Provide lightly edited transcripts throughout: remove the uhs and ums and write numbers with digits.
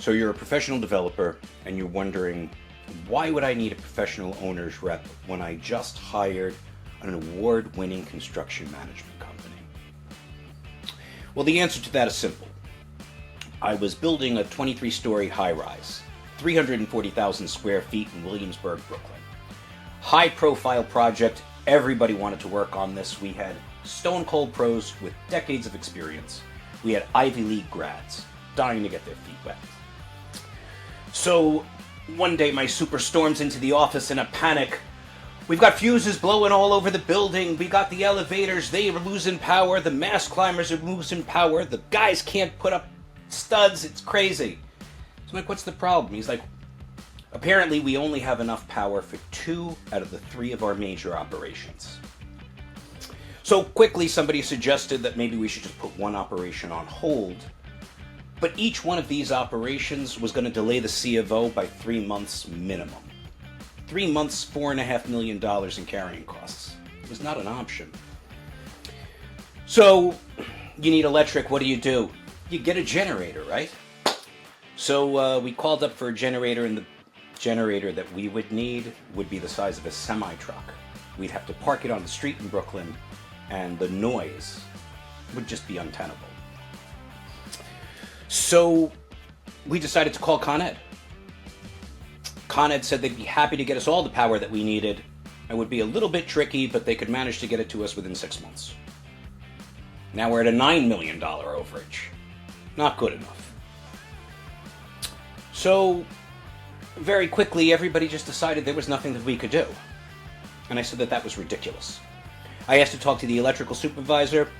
So you're a professional developer and you're wondering, why would I need a professional owner's rep when I just hired an award-winning construction management company? Well, the answer to that is simple. I was building a 23-story high-rise, 340,000 square feet in Williamsburg, Brooklyn. High-profile project. Everybody wanted to work on this. We had stone-cold pros with decades of experience. We had Ivy League grads dying to get their feet wet. So one day my super storms into the office in a panic. We've got fuses blowing all over the building. We got the elevators. They are losing power. The mast climbers are losing power. The guys can't put up studs. It's crazy. So I'm like, what's the problem? He's like, apparently we only have enough power for 2 out of the 3 of our major operations. So quickly somebody suggested that maybe we should just put one operation on hold. But each one of these operations was going to delay the C of O by 3 months minimum. 3 months, $4.5 million in carrying costs. It was not an option. So you need electric, what do? You get a generator, right? So we called up for a generator, and the generator that we would need would be the size of a semi-truck. We'd have to park it on the street in Brooklyn, and the noise would just be untenable. So we decided to call Con Ed. Con Ed said they'd be happy to get us all the power that we needed. It would be a little bit tricky, but they could manage to get it to us within 6 months. Now we're at a $9 million overage. Not good enough. So very quickly, everybody just decided there was nothing that we could do. And I said that was ridiculous. I asked to talk to the electrical supervisor.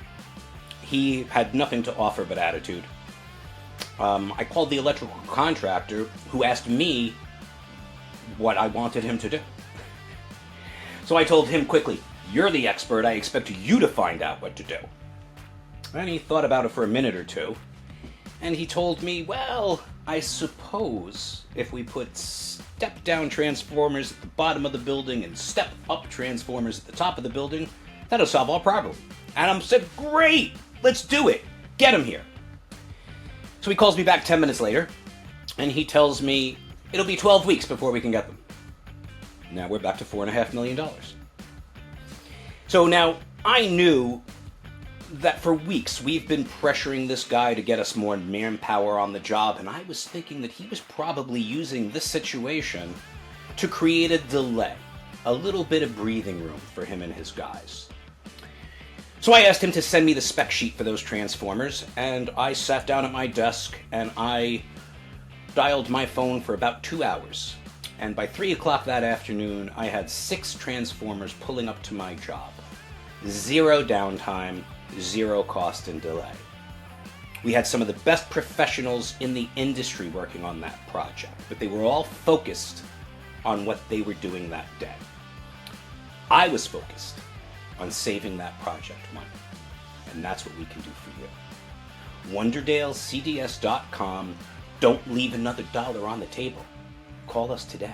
He had nothing to offer but attitude. I called the electrical contractor, who asked me what I wanted him to do. So I told him quickly, "You're the expert, I expect you to find out what to do." And he thought about it for a minute or two, and he told me, well, I suppose if we put step-down transformers at the bottom of the building and step-up transformers at the top of the building, that'll solve our problem. And I said, great, let's do it. Get him here. So he calls me back 10 minutes later, and he tells me it'll be 12 weeks before we can get them. Now we're back to $4.5 million. So now I knew that for weeks we've been pressuring this guy to get us more manpower on the job, and I was thinking that he was probably using this situation to create a delay, a little bit of breathing room for him and his guys. So I asked him to send me the spec sheet for those transformers, and I sat down at my desk and I dialed my phone for about 2 hours. And by 3 o'clock that afternoon, I had 6 transformers pulling up to my job. 0 downtime, 0 cost and delay. We had some of the best professionals in the industry working on that project, but they were all focused on what they were doing that day. I was focused on saving that project money, and that's what we can do for you. WonderdaleCDS.com. Don't leave another dollar on the table. Call us today.